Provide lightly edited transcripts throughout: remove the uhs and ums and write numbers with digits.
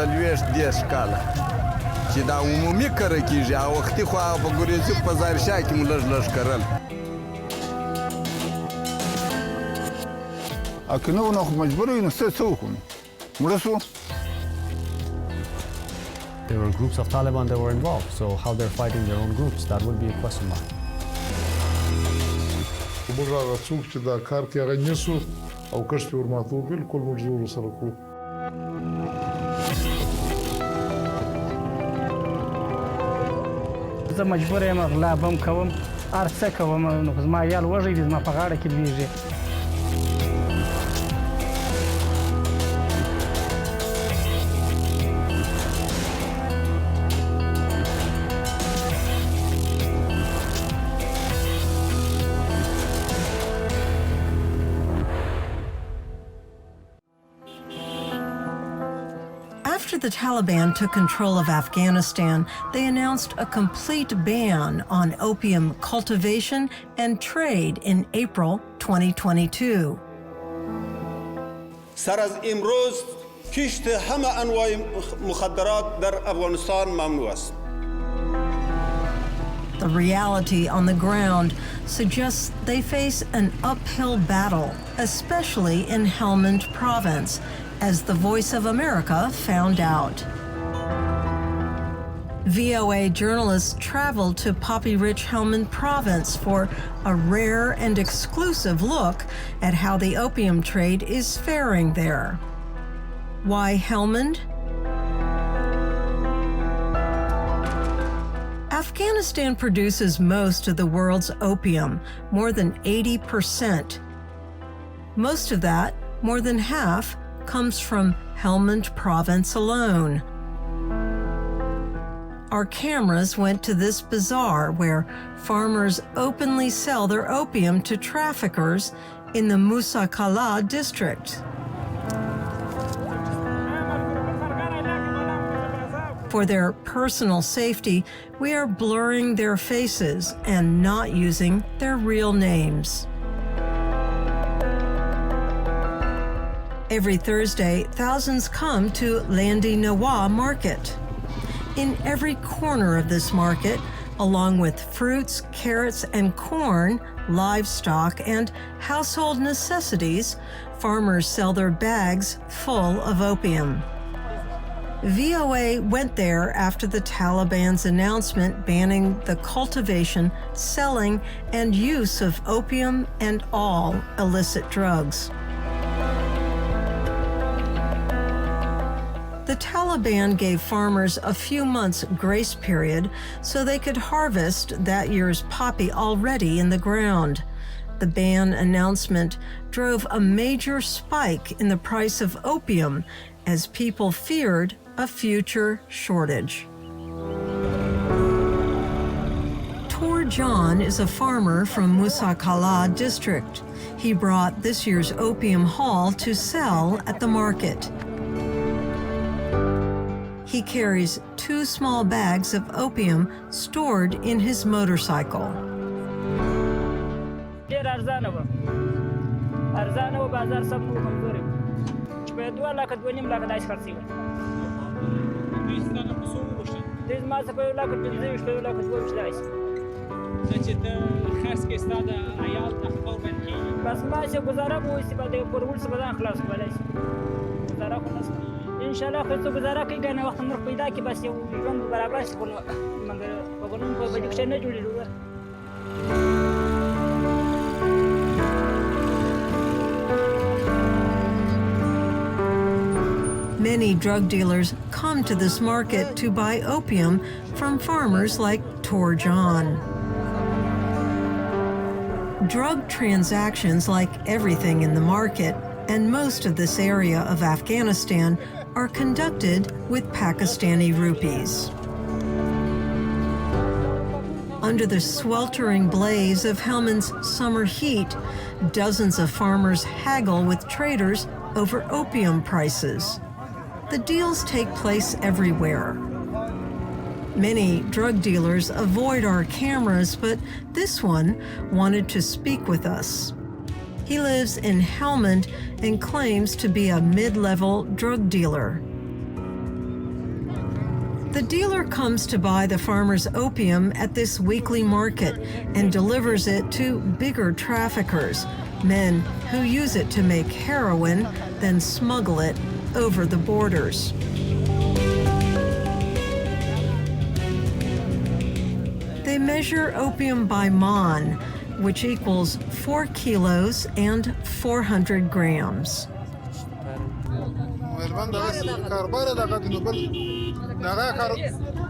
څلوېښت دېرش کاله چې دا عمومي کره کېږي او وختي خو هغه په ګریزي په ظاهرشاه کې مو لږ لږ کرل او که نه و نو خو مجبور یو نو څه وکړو مړه شو. There were groups of Taliban that were involved, so how they're fighting their own groups, that would be a question mark. موږ هغه څوک چې دا کار کې هغه نیسو او کشف یې ورماتو بالکل موږ زور ورسره کوو. زه مجبور یم غلا بم کوم هر څه کوم نو زما عیال وږی دي زما په غاړه کې لویږي. After the Taliban took control of Afghanistan, they announced a complete ban on opium cultivation and trade in April 2022. سر از امروز کشت همه انواع مخدرات در افغانستان ممنوع است. The reality on the ground suggests they face an uphill battle, especially in Helmand province, as the Voice of America found out. VOA journalists traveled to poppy-rich Helmand province for a rare and exclusive look at how the opium trade is faring there. Why Helmand? Afghanistan produces most of the world's opium, more than 80%. Most of that, more than half, comes from Helmand province alone. Our cameras went to this bazaar where farmers openly sell their opium to traffickers in the Musa Qala district. For their personal safety, we are blurring their faces and not using their real names. Every Thursday, thousands come to Landi Nawa Market. In every corner of this market, along with fruits, carrots, and corn, livestock, and household necessities, farmers sell their bags full of opium. VOA went there after the Taliban's announcement banning the cultivation, selling, and use of opium and all illicit drugs. The Taliban gave farmers a few months' grace period so they could harvest that year's poppy already in the ground. The ban announcement drove a major spike in the price of opium as people feared a future shortage. Tor John is a farmer from Musa Qala district. He brought this year's opium haul to sell at the market. He carries 2 small bags of opium stored in his motorcycle. انشاءالله خو څه گزاره کوي کنه وخت نور پیدا کی بس یو ژوند برابر شي خو مګر په قانون په بدی کې نه جوړیږي. Many drug dealers come to this market to buy opium from farmers like Tor John. Drug transactions, like everything in the market and most of this area of Afghanistan, are conducted with Pakistani rupees. Under the sweltering blaze of Helmand's summer heat, dozens of farmers haggle with traders over opium prices. The deals take place everywhere. Many drug dealers avoid our cameras, but this one wanted to speak with us. He lives in Helmand and claims to be a mid-level drug dealer. The dealer comes to buy the farmer's opium at this weekly market and delivers it to bigger traffickers, men who use it to make heroin, then smuggle it over the borders. They measure opium by mon, which equals 4 kilos and 400 grams.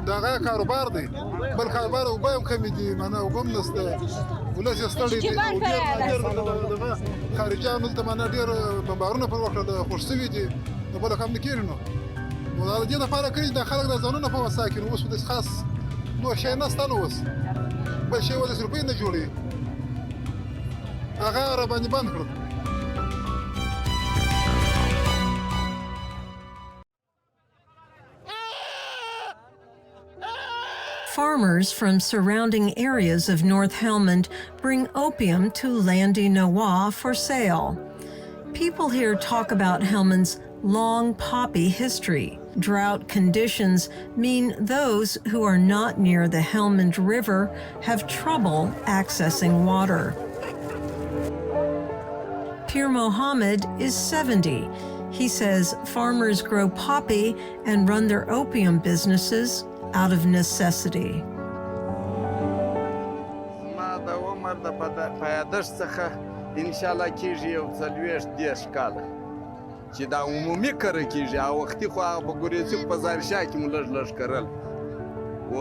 دغه کاروبار دی بل کاروبار او به کمی دی معنا او هم نسته ولې ستړي دي دغه خارجانو ته معنا ډیر بمبارونه پر وکړه د خوشسوي دي نو بل کوم نکیر نو دا د دې لپاره کوي د خلک د ځانونو په وسا کې اوس د خاص نو شي نه ستنه اوس بل شي ول سرپې نه جوړي هغه را باندې بند کړو. Farmers from surrounding areas of North Helmand bring opium to Landi Nawa for sale. People here talk about Helmand's long poppy history. Drought conditions mean those who are not near the Helmand River have trouble accessing water. Pir Mohammed is 70. He says farmers grow poppy and run their opium businesses out of necessity. ما د عمر د پیدایښت څخه انشاءالله کېږي یو 40 کاله چې دا عمومي کره کېږي او وختي خو هغه په ګوریزي په ظاهرشاه کې مو لږ کرل و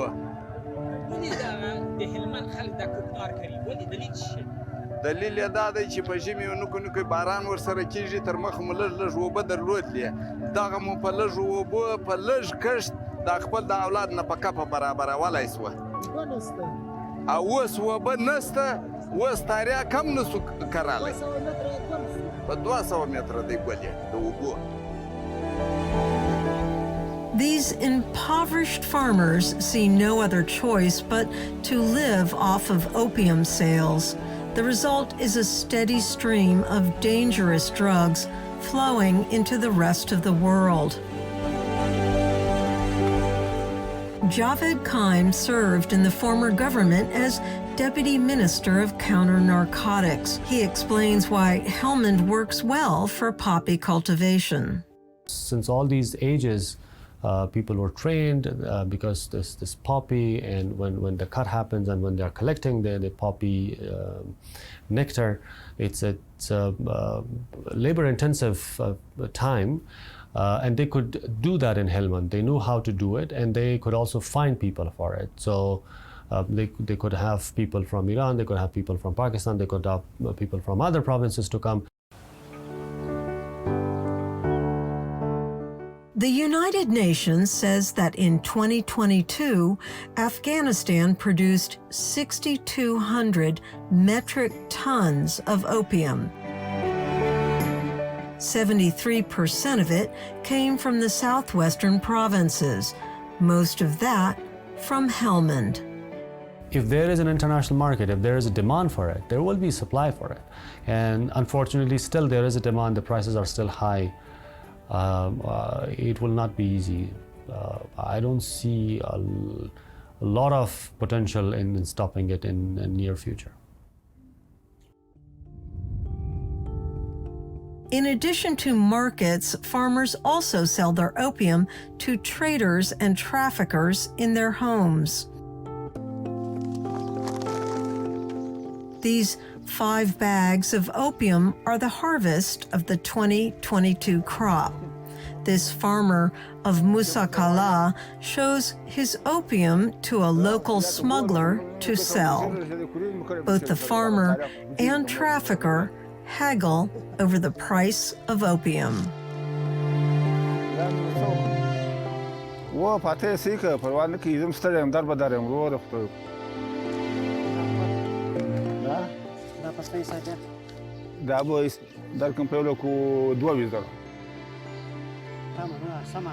ولې د هلمند خلک دا کوکنار کوي ولې دلیل څه دلیل یې دا دی چې په ژمي نوکو باران ورسره کېږي تر مخه مو لږ اوبه درلودلې دغه مو په لږ اوبو په لږ کښت دا خپل د اولاد نه په کپه برابرولی سوه او اوس اوبه نسته اوس تاریا کم نسو کرلی په 200 متره دی ګولې د اوبو. These impoverished farmers see no other choice but to live off of opium sales. The result is a steady stream of dangerous drugs flowing into the rest of the world. Javed Kaim served in the former government as Deputy Minister of Counter-Narcotics. He explains why Helmand works well for poppy cultivation. Since all these ages, people were trained because this poppy, and when the cut happens and when they're collecting the poppy nectar, it's a labor-intensive time. And they could do that in Helmand. They knew how to do it, and they could also find people for it. So they could have people from Iran, they could have people from Pakistan, they could have people from other provinces to come. The United Nations says that in 2022, Afghanistan produced 6,200 metric tons of opium. 73% of it came from the southwestern provinces, most of that from Helmand. If there is an international market, if there is a demand for it, there will be supply for it. And unfortunately, still there is a demand, the prices are still high. It will not be easy. I don't see a lot of potential in stopping it in the near future. In addition to markets, farmers also sell their opium to traders and traffickers in their homes. These 5 bags of opium are the harvest of the 2022 crop. This farmer of Musakala shows his opium to a local smuggler to sell. Both the farmer and trafficker haggle over the price of opium. و پاتې سیکه پروا نه کیږم ستړی یم در به در یم ورو خپل دا پسې ساته دا به در کوم په لو کو 2 زره تمام سم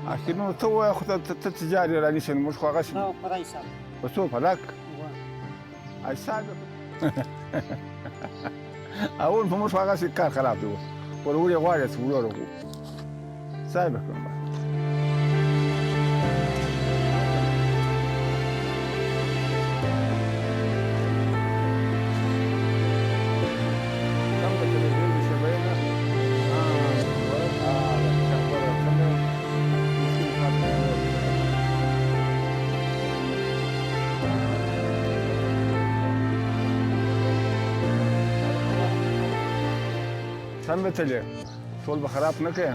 اخر نو ته وای خو ته تجاري را نشین مش خو هغه شي نو پرای سم وسو فلک اي ساده اول په مش هغه شي کار خراب دی وروري غواړي څو ورو صاحب کوم سم به تلې ټول به خراب نه کړې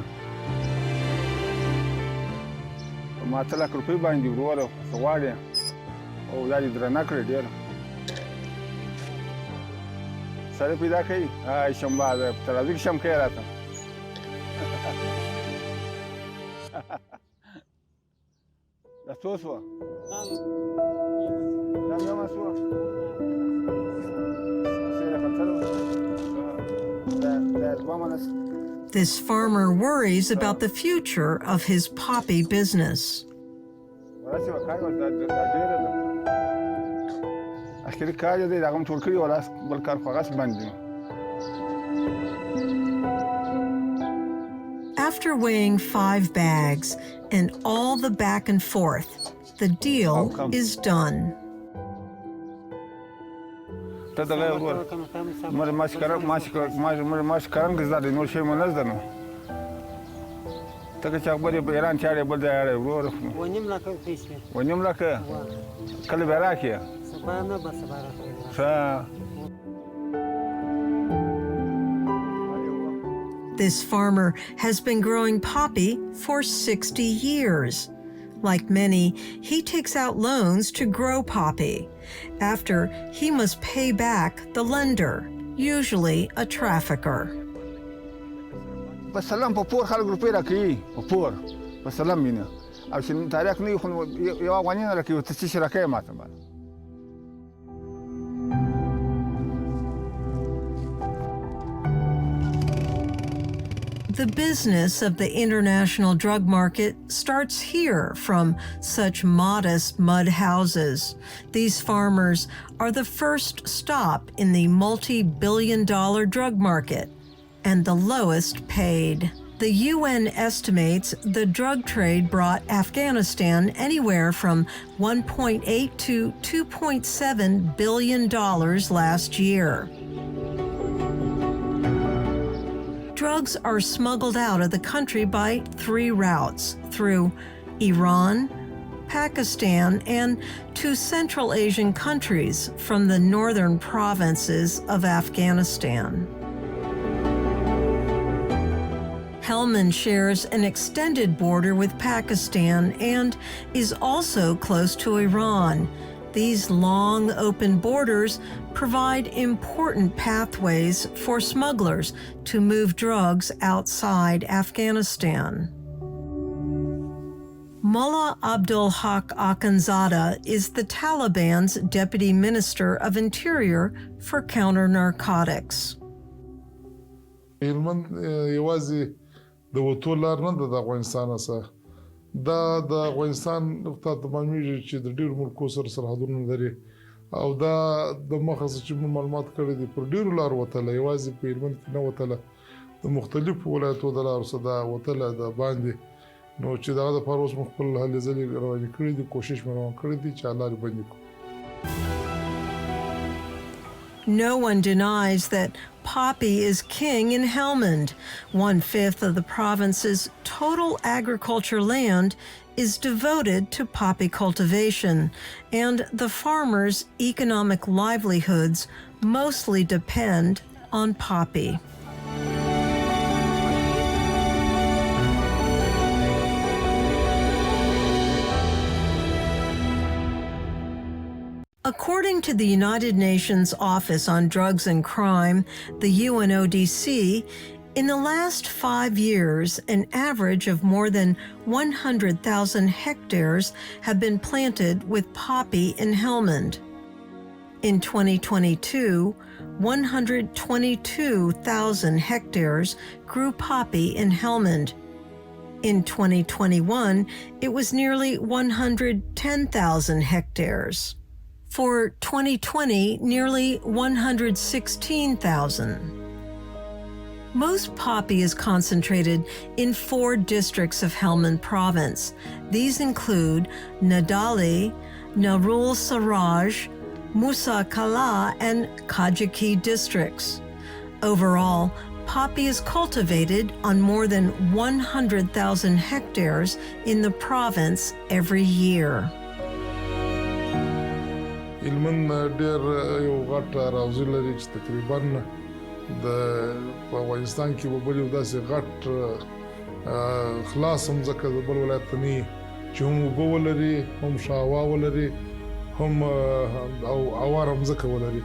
ما 8 لک روپۍ باندې وروره څه غواړې او دا دې درنه کړې ډېر سړی پیدا کوي شنبه په ترافیک شم کوي راته دا څو شوه دا یوه شوه This farmer worries about the future of his poppy business. After weighing 5 bags and all the back and forth, the deal is done. ته دغه ور مر ماش کارم گزارې نور شی مونږ نه زده ته چې خبرې په ایران چاړې بل ځای اړې ورور ونیم لکه پیسې ونیم لکه کله به راکې سبا نه به سبا راکې This farmer has been growing poppy for 60 years. Like many, he takes out loans to grow poppy. After, he must pay back the lender, usually a trafficker. بسلام په پور خلک روپۍ راکوي په پور بسلام مینه او چې تاریخ نه خو یو افغاني نه راکوي ته څه راکوي ماته The business of the international drug market starts here from such modest mud houses. These farmers are the first stop in the multi-billion-dollar drug market and the lowest paid. The UN estimates the drug trade brought Afghanistan anywhere from $1.8 to $2.7 billion last year. Drugs are smuggled out of the country by 3 routes: through Iran, Pakistan, and to Central Asian countries from the northern provinces of Afghanistan. Helmand shares an extended border with Pakistan and is also close to Iran. These long, open borders provide important pathways for smugglers to move drugs outside Afghanistan. Mullah Abdul Haq Akhundzada is the Taliban's Deputy Minister of Interior for counter-narcotics. Helmand یوازې د وتو لار نه ده د افغانستان څخه دا د افغانستان ته تمامېږي چې د ډېرو ملکو سره سرحدونه لري او دا د مخه چې موږ معلومات کړي دي پر ډېرو لار وتله یوازې په هلمند کې نه وتله د مختلفو ولایتو د لارو څخه دا وتله د باندې نو چې دغه دپاره اوس موږ خپل هلې ځلې روانې کړي دي کوشش مې روان کړی دی چې لارې بندې کړو. No one denies that poppy is king in Helmand. 1/5 of the province's total agriculture land is devoted to poppy cultivation, and the farmers' economic livelihoods mostly depend on poppy. According to the United Nations Office on Drugs and Crime, the UNODC, in the last 5 years, an average of more than 100,000 hectares have been planted with poppy in Helmand. In 2022, 122,000 hectares grew poppy in Helmand. In 2021, it was nearly 110,000 hectares. For 2020, nearly 116,000. Most poppy is concentrated in 4 districts of Helmand province. These include Nadali, Narul Saraj, Musa Kala, and Kajiki districts. Overall, poppy is cultivated on more than 100,000 hectares in the province every year. هلمند ډېر یو غټ راوزي لري چې تقریبا د په افغانستان کې به بل یو داسې غټ خلاص مځکه د بل ولایت نه وي چې هم اوبه ولري هم شاوا ولري هم او هواره مځکه ولري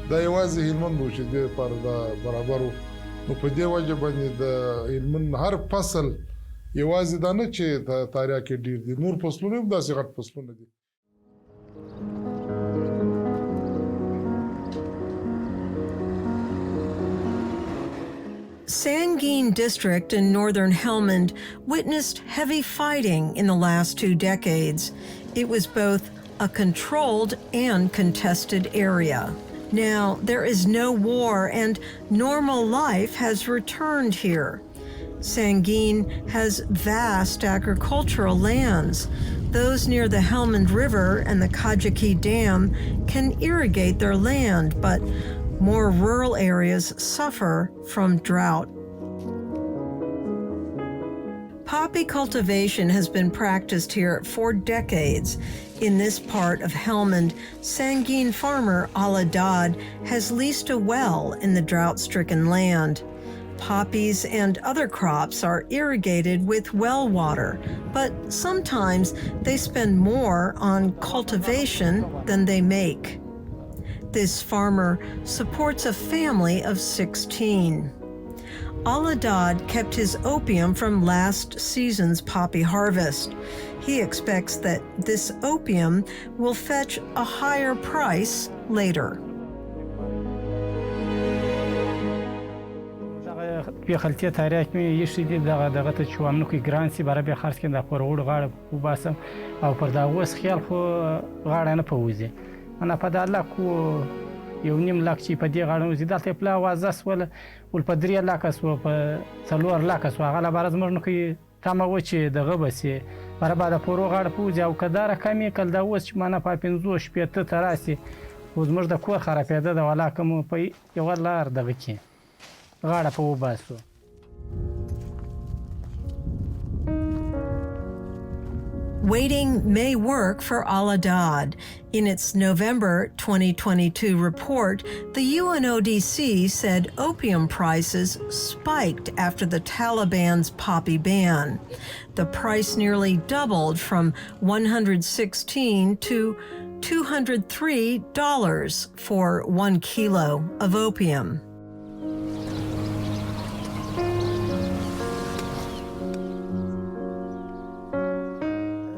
دا یوازې هلمند و چې دې لپاره دا برابر و نو په دې وجه باندې د هلمند هر فصل یوازې دا نه چې تاریخ کې ډېر دي نور فصلونه هم داسې غټ فصلونه دي Sangin district in northern Helmand witnessed heavy fighting in the last 2 decades. It was both a controlled and contested area. Now, there is no war and normal life has returned here. Sangin has vast agricultural lands. Those near the Helmand River and the Kajiki Dam can irrigate their land, but more rural areas suffer from drought. Poppy cultivation has been practiced here for decades. In this part of Helmand, Sangin farmer Aladad has leased a well in the drought-stricken land. Poppies and other crops are irrigated with well water, but sometimes they spend more on cultivation than they make. This farmer supports a family of 16. Aladad kept his opium from last season's poppy harvest. He expects that this opium will fetch a higher price later. په خلطه تاریخ می یشي دي دغه ته چوامنو کې ګران سي برابر خرڅ کې د پروړ غاړه وباسم او پر دا اوس خیال خو غاړه نه پوزي انا په دا لا کو یو نیم لاک چې په دې غاړه وزي دلته پلا وازس ول په 3 لاک سو په 4 لاک سو هغه لپاره زموږ نو کې تمه و چې دغه بسي برابر د پرو غاړه پوزي او کدار کمی کل دا اوس چې مانه په 15 شپته تراسي و زموږ د کور خرابېده د ولا کوم په یو لار دغه کې غاړه په وباسو Waiting may work for Aladad. In its November 2022 report, the UNODC said opium prices spiked after the Taliban's poppy ban. The price nearly doubled from $116 to $203 for 1 kilo of opium.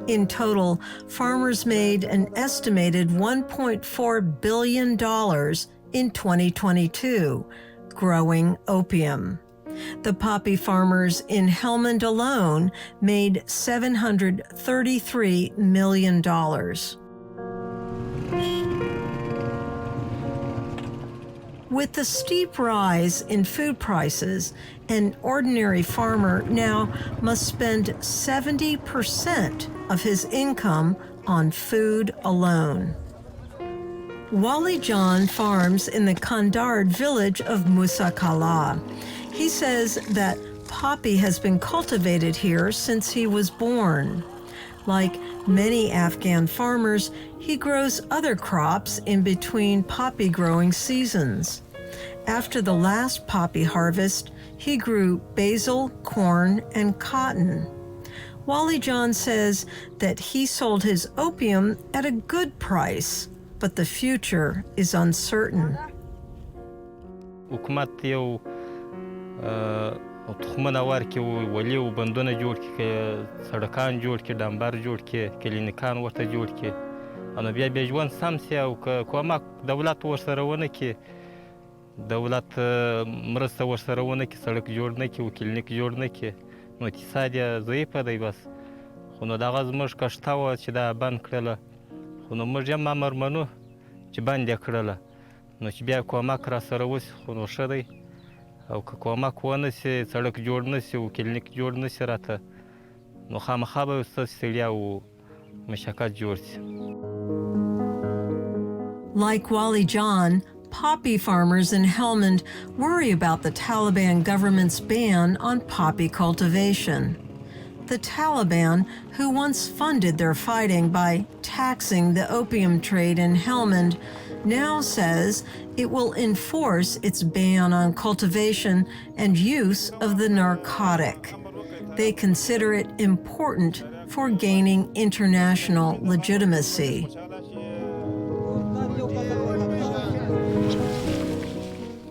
In total, farmers made an estimated $1.4 billion in 2022, growing opium. The poppy farmers in Helmand alone made $733 million. With the steep rise in food prices, an ordinary farmer now must spend 70% of his income on food alone. Wali John farms in the Kandard village of Musa Kala. He says that poppy has been cultivated here since he was born. Like many Afghan farmers, he grows other crops in between poppy growing seasons. After the last poppy harvest, he grew basil, corn, and cotton. Wali John says that he sold his opium at a good price, but the future is uncertain. حکومت یو تخمونه ورکړي ولي وبندونه جوړ کړي سړکان جوړ کړي ډامبر جوړ کړي کلینیکان ورته جوړ کړي نو بیا ژوند سم سي او کومک دولت ورسره ونه کړي دولت مرسته ورسره ونه کړي سړک جوړ نه کړي او کلینیک جوړ نه کړي نو اقتصاد یې ضعیفه دی بس خو نو دغه زموږ کشته وه چې دا بند کړله خو نو موږ یې امر منو چې بند یې کړله نو چې بیا کومک راسره وشي خو نو ښه دی او که کومک ونه سي سړک جوړ نه سي او کلینیک جوړ نه سي راته نو خامخا به ستاسو ستړیا او مشقت جوړ سي. Like Wali John, poppy farmers in Helmand worry about the Taliban government's ban on poppy cultivation. The Taliban, who once funded their fighting by taxing the opium trade in Helmand, now says it will enforce its ban on cultivation and use of the narcotic. They consider it important for gaining international legitimacy.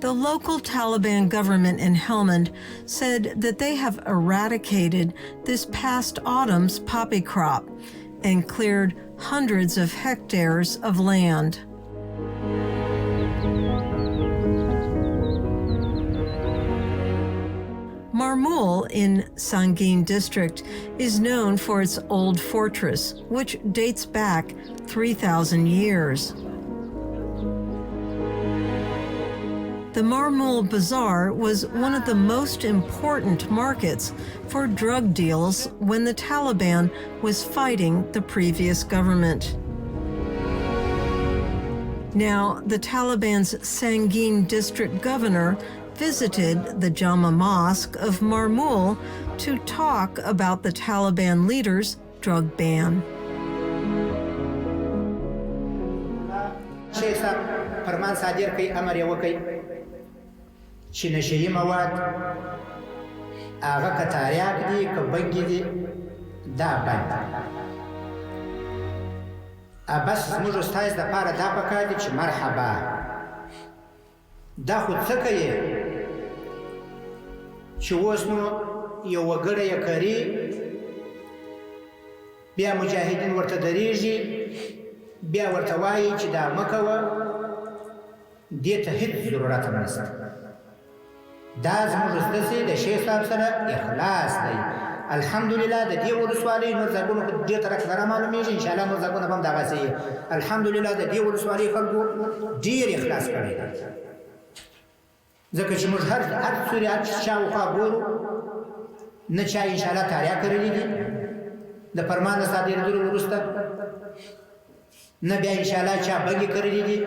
The local Taliban government in Helmand said that they have eradicated this past autumn's poppy crop and cleared hundreds of hectares of land. Marmul in Sangin district is known for its old fortress, which dates back 3,000 years. The Marmul Bazaar was one of the most important markets for drug deals when the Taliban was fighting the previous government. Now, the Taliban's Sangin district governor visited the Jama Mosque of Marmul to talk about the Taliban leader's drug ban. چې نشهیي مواد هغه که تریاک دي که بنګي دي دا بند بس زموږ ستاسو دپاره دا پکار دي چې مرحبا دا خو څه کوي چې اوس نو یو وګړی یې کري بیا مجاهدین ورته درېږي بیا ورته وایي چې دا مه کوه دې ته هېڅ ضرورت هم نشته دا زموږ زده سي د شیخ صاحب سره اخلاص دی الحمدلله د دې ولسوالۍ نور ځایګونو خو دې طرف نه رامعلومېږي انشاءالله نور ځایګونه به هم دغسې الحمدلله د دې ولسوالۍ خلکو ډېر اخلاص کړی دی ځکه چې موږ هر څوري هر شاوخوا ګورو نه چا انشاءالله تاریا کړلي دي د فرمان د صادرېدلو وروسته نه بیا انشاءالله چا بګې کړلي دي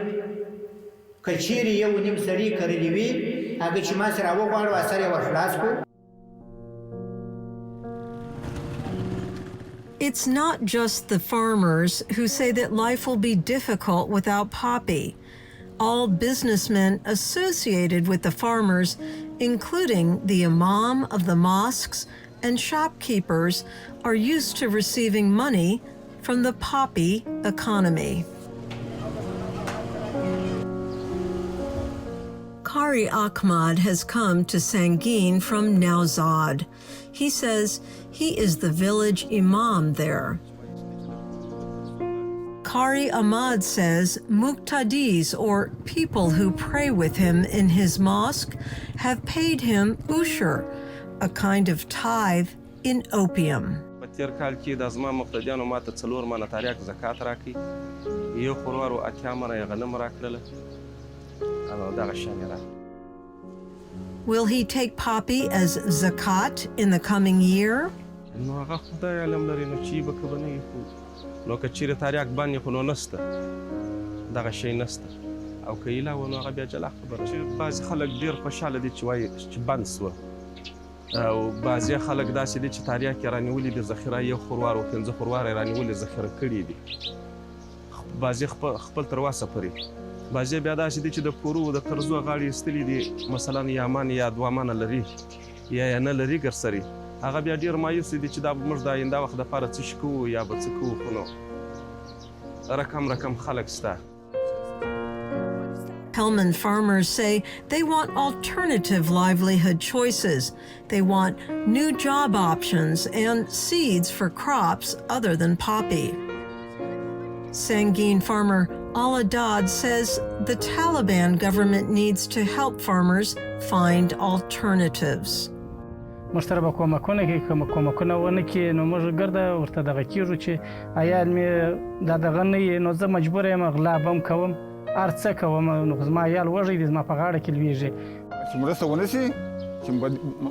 که چیرې یو نیم سړي کړلي وي هغه چې ما سره وغواړو اثر یې ورخلاص کړو. It's not just the farmers who say that life will be difficult without poppy. All businessmen associated with the farmers, including the imam of the mosques and shopkeepers, are used to receiving money from the poppy economy. Qari Ahmad has come to Sangin from Nowzad. He says he is the village imam there. Qari Ahmad says muqtadis, or people who pray with him in his mosque, have paid him ushur, a kind of tithe in opium. تیر کال کې د زما مقتدیانو ماته 4 منه تاریخ زکات راکړي یو خروارو اتیا منه غنم راکړل. Will he take poppy as zakat in the coming year? نو هغه خدای علم لري نو چې به کوي نو که چیرې تاریخ باندې خو نو نسته دغه شی نسته او که ایله ونه هغه بیا جلا خبره چې بعض خلک ډیر خوشاله دي چې وایي چې بند سو او بعض خلک داسې دي چې تاریخ کې رانیولي د ذخیره یو خروار او 15 خروار رانیولي ذخیره کړي دي بعض خپل تر واسه پري بعضې بیا داسې دي چې د پورو د قرضو غاړې ایستلي دي مثلا یا مان یا 2 مانه لري یا نه لري ګرسري هغه بیا ډېر مایوس دي چې دا موږ د آینده وخت دپاره څه شي کوو یا به څه کوو خو نو رقم خلک سته. Helmand farmers say they want alternative livelihood choices. They want new job options and seeds for crops other than poppy. Sangin farmer Al-Adad says the Taliban government needs to help farmers find alternatives. موږ سره به کومکونه کوي که کومکونه ونه کړي نو موږ ګرده ورته دغه کېږو چې عیال مې دا دغه نه وي نو زه مجبوره یم غلا به هم کوم هر څه کوم نو زما عیال وږی دي زما په غاړه کې لویږي. چې مرسته ونه شي چې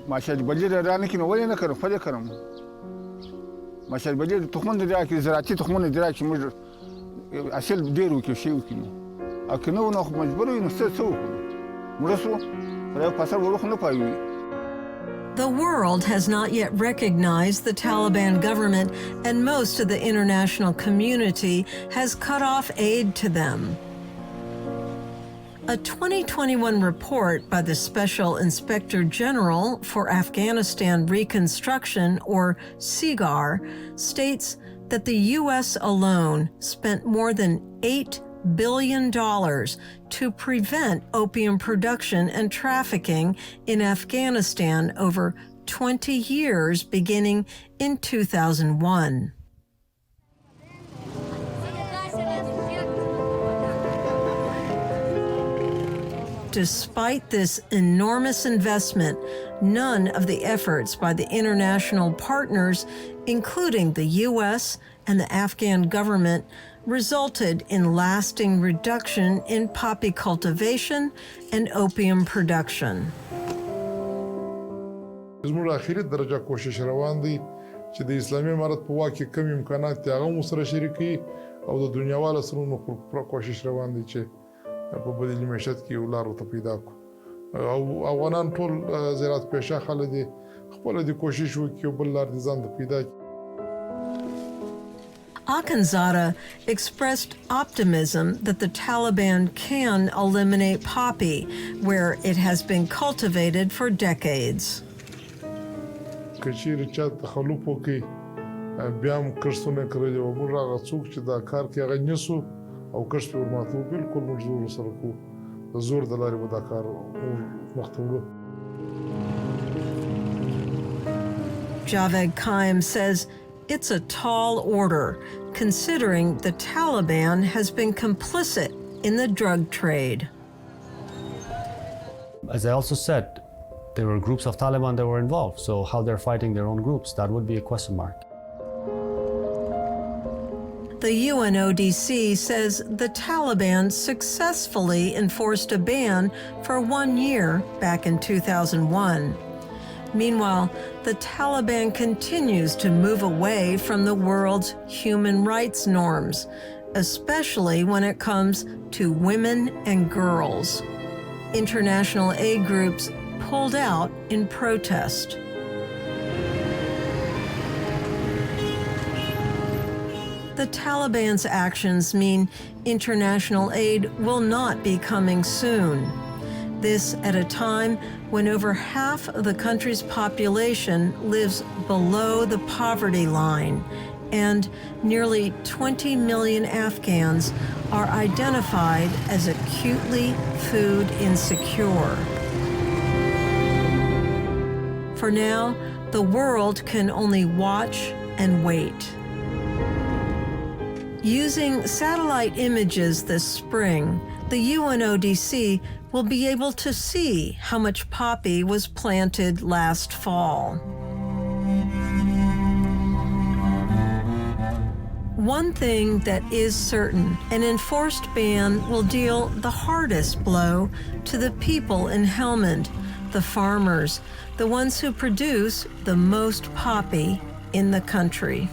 معاشرت بدیل را نه کړي نو ولې نه کړم خپل کړم معاشرت بدیل تخمونه دي راکړي زراعتي تخمونه دي راکړي موږ حاصل ډېر وکړو شي وکړو او که نه نو مجبور یو نو څه وکړو مرسته خدای په اثر ورخ نه پایوي. The world has not yet recognized the Taliban government, and most of the international community has cut off aid to them. A 2021 report by the Special Inspector General for Afghanistan Reconstruction, or SIGAR, states that the U.S. alone spent more than $8 billion to prevent opium production and trafficking in Afghanistan over 20 years beginning in 2001. Despite this enormous investment, none of the efforts by the international partners, including the U.S. and the Afghan government, resulted in lasting reduction in poppy cultivation and opium production. زموږ اخیری درجه کوشش روان دی چې د اسلامي امارت په واک کې کم امکانات دي هغه مو سره شریکي او د دنیاوالو سره نو کوشش روان دی چې په بدیل معیشت کې یو لار ورته پیدا کړو او افغانان ټول زراعت پیشه خلک دي خپله دې کوشش وکړي او بل لار دې ځان ته پیدا کړي. Akhundzada expressed optimism that the Taliban can eliminate poppy, where it has been cultivated for decades. کچیر چا تخلف وکړي بیا هم کښتونه کړلي او موږ هغه څوک چې دا کار کوي هغه نیسو او کښت پرې ورماتو بالکل موږ زور ورسره کوو د زور د لارې به دا کار مخته وړو. Javed Qaim says it's a tall order, considering the Taliban has been complicit in the drug trade. As I also said, there were groups of Taliban that were involved, so how they're fighting their own groups, that would be a question mark. The UNODC says the Taliban successfully enforced a ban for 1 year back in 2001. Meanwhile, the Taliban continues to move away from the world's human rights norms, especially when it comes to women and girls. International aid groups pulled out in protest. The Taliban's actions mean international aid will not be coming soon. This at a time when over half of the country's population lives below the poverty line, and nearly 20 million Afghans are identified as acutely food insecure. For now, the world can only watch and wait. Using satellite images this spring, the UNODC will be able to see how much poppy was planted last fall. One thing that is certain, an enforced ban will deal the hardest blow to the people in Helmand, the farmers, the ones who produce the most poppy in the country.